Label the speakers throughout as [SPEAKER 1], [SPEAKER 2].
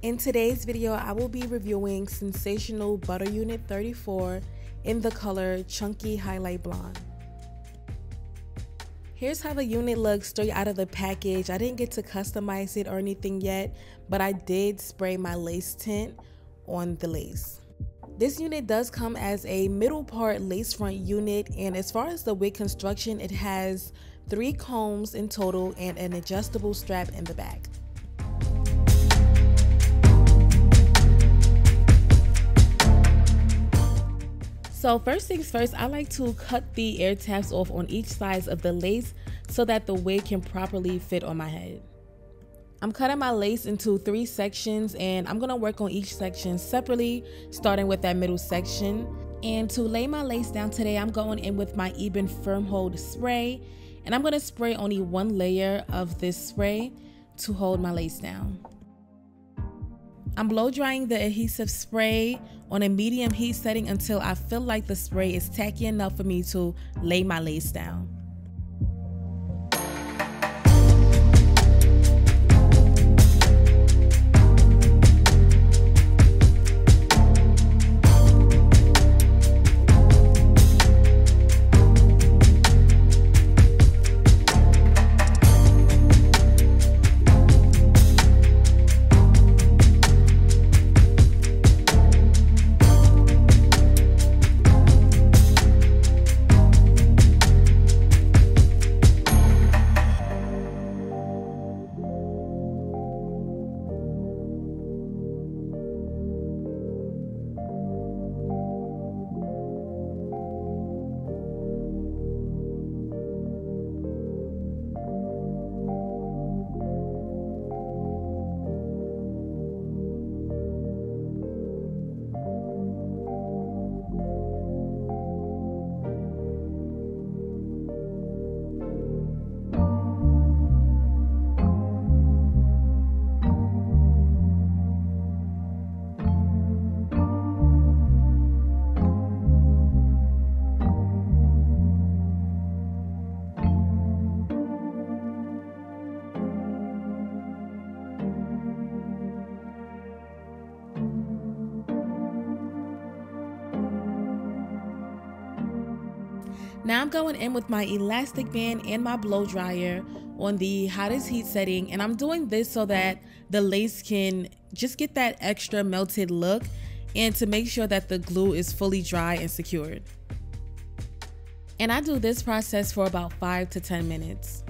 [SPEAKER 1] In today's video, I will be reviewing Sensational Butter Unit 34 in the color Chunky Highlight Blonde. Here's how the unit looks straight out of the package. I didn't get to customize it or anything yet, but I did spray my lace tint on the lace. This unit does come as a middle part lace front unit, and as far as the wig construction, it has 3 combs in total and an adjustable strap in the back. So first things first, I like to cut the air tabs off on each side of the lace so that the wig can properly fit on my head. I'm cutting my lace into 3 sections, and I'm gonna work on each section separately, starting with that middle section. And to lay my lace down today, I'm going in with my Ebin Firm Hold spray, and I'm gonna spray only 1 layer of this spray to hold my lace down. I'm blow drying the adhesive spray on a medium heat setting until I feel like the spray is tacky enough for me to lay my lace down. Now I'm going in with my elastic band and my blow dryer on the hottest heat setting, and I'm doing this so that the lace can just get that extra melted look and to make sure that the glue is fully dry and secured. And I do this process for about 5 to 10 minutes.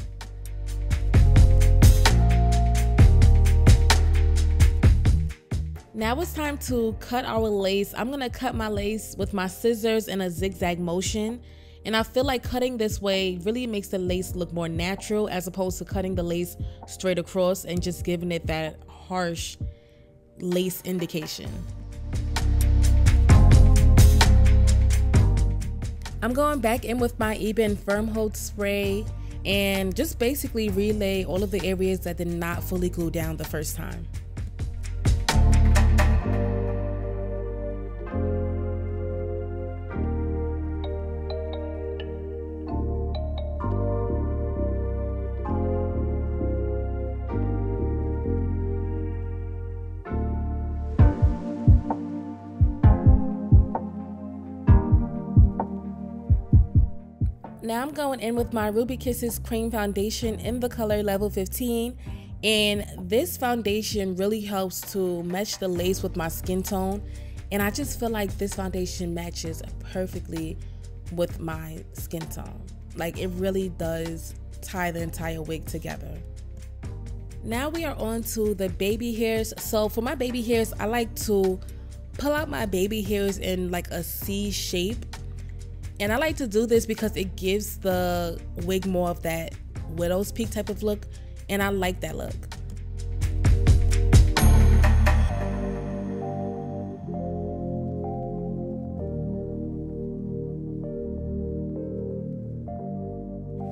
[SPEAKER 1] Now it's time to cut our lace. I'm gonna cut my lace with my scissors in a zigzag motion. And I feel like cutting this way really makes the lace look more natural as opposed to cutting the lace straight across and just giving it that harsh lace indication. I'm going back in with my Ebin Firm Hold spray and just basically relay all of the areas that did not fully glue down the first time. Now I'm going in with my Ruby Kisses Cream Foundation in the color Level 15, and this foundation really helps to match the lace with my skin tone, and I just feel like this foundation matches perfectly with my skin tone. Like, it really does tie the entire wig together. Now we are on to the baby hairs. So for my baby hairs, I like to pull out my baby hairs in like a C shape. And I like to do this because it gives the wig more of that widow's peak type of look, and I like that look.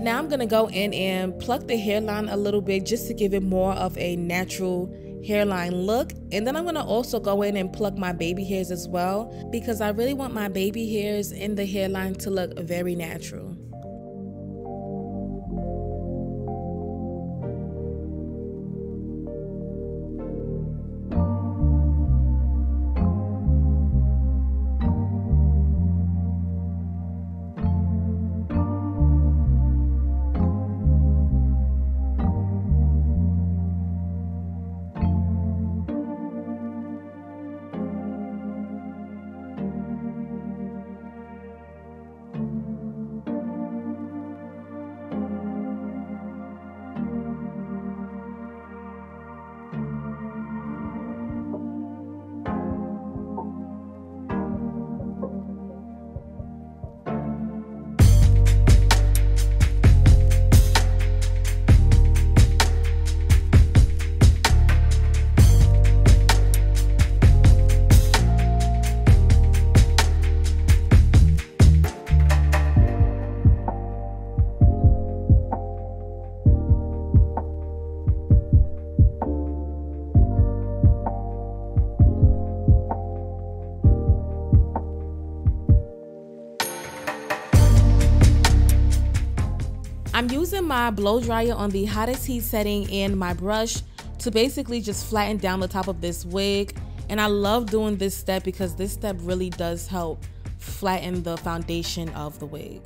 [SPEAKER 1] Now I'm gonna go in and pluck the hairline a little bit just to give it more of a natural hairline look. And then I'm gonna also go in and pluck my baby hairs as well, because I really want my baby hairs in the hairline to look very natural. using my blow dryer on the hottest heat setting and my brush to basically just flatten down the top of this wig. And I love doing this step because this step really does help flatten the foundation of the wig.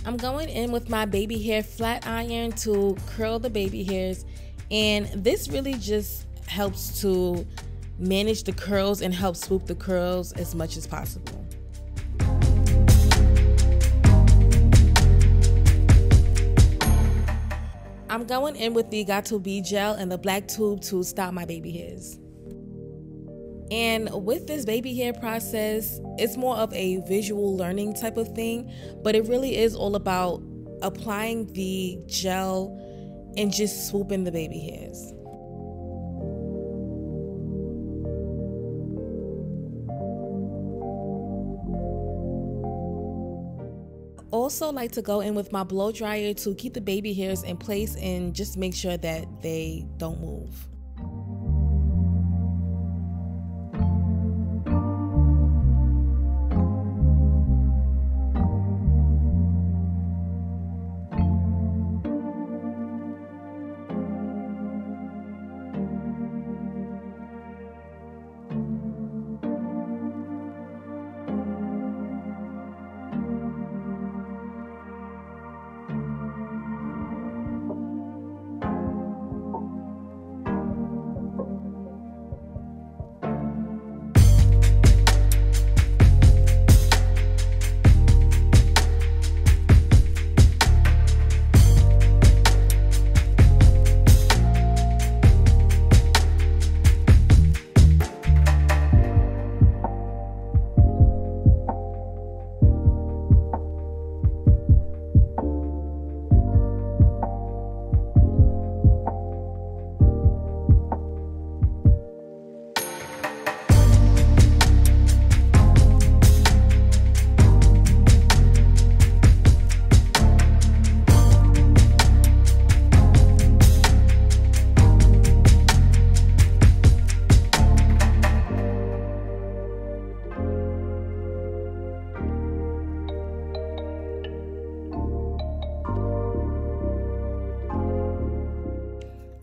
[SPEAKER 1] I'm going in with my baby hair flat iron to curl the baby hairs, and this really just helps to manage the curls and help swoop the curls as much as possible. I'm going in with the Monae Bee gel and the black tube to stop my baby hairs. And with this baby hair process, it's more of a visual learning type of thing, but it really is all about applying the gel and just swooping the baby hairs. Also like to go in with my blow dryer to keep the baby hairs in place and just make sure that they don't move.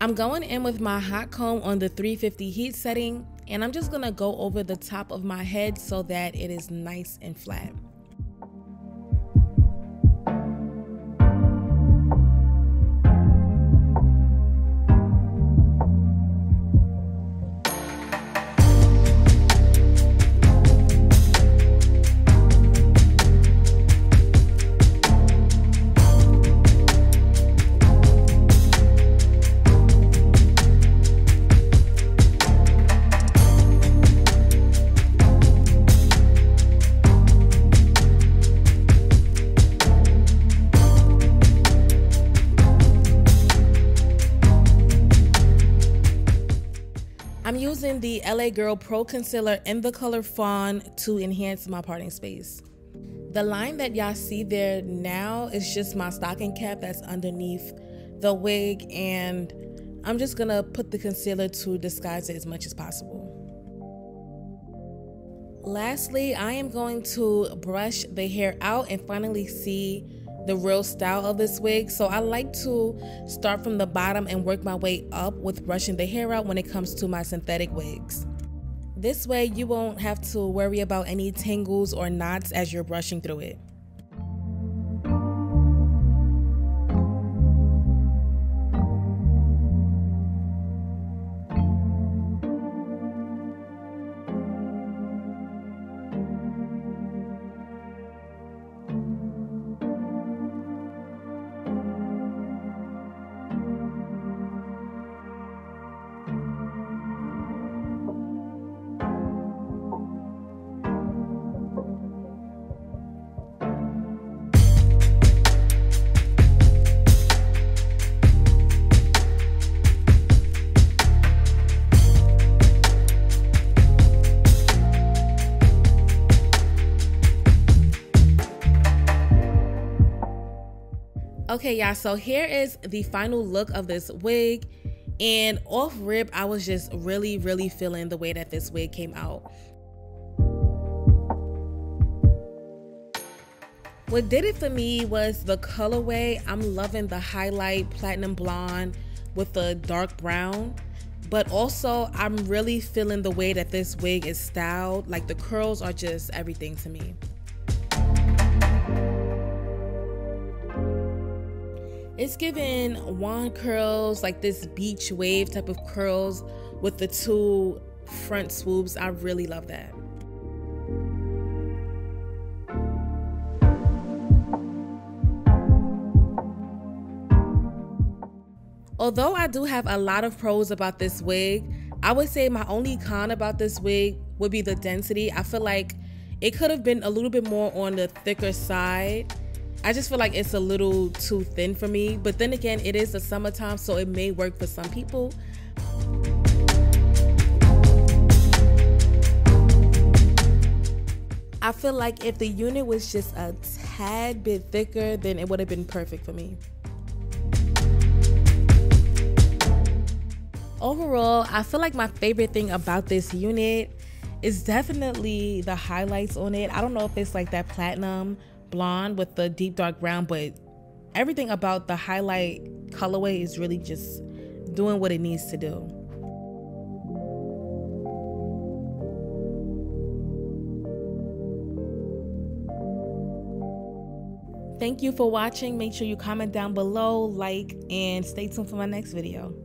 [SPEAKER 1] I'm going in with my hot comb on the 350 heat setting, and I'm just gonna go over the top of my head so that it is nice and flat. I'm using the LA Girl Pro Concealer in the color Fawn to enhance my parting space. The line that y'all see there now is just my stocking cap that's underneath the wig, and I'm just gonna put the concealer to disguise it as much as possible. Lastly, I am going to brush the hair out and finally see the real style of this wig. So I like to start from the bottom and work my way up with brushing the hair out when it comes to my synthetic wigs. This way you won't have to worry about any tangles or knots as you're brushing through it. Okay, y'all, so here is the final look of this wig, and off rip, I was just really feeling the way that this wig came out. What did it for me was the colorway. I'm loving the highlight platinum blonde with the dark brown, but also I'm really feeling the way that this wig is styled. Like the curls are just everything to me. It's giving wand curls, like this beach wave type of curls with the 2 front swoops. I really love that. Although I do have a lot of pros about this wig, I would say my only con about this wig would be the density. I feel like it could have been a little bit more on the thicker side. I just feel like it's a little too thin for me, but then again, it is the summertime, so it may work for some people. I feel like if the unit was just a tad bit thicker, then it would have been perfect for me. Overall, I feel like my favorite thing about this unit is definitely the highlights on it. I don't know if it's like that platinum blonde with the deep dark brown, but everything about the highlight colorway is really just doing what it needs to do. Thank you for watching. Make sure you comment down below, like, and stay tuned for my next video.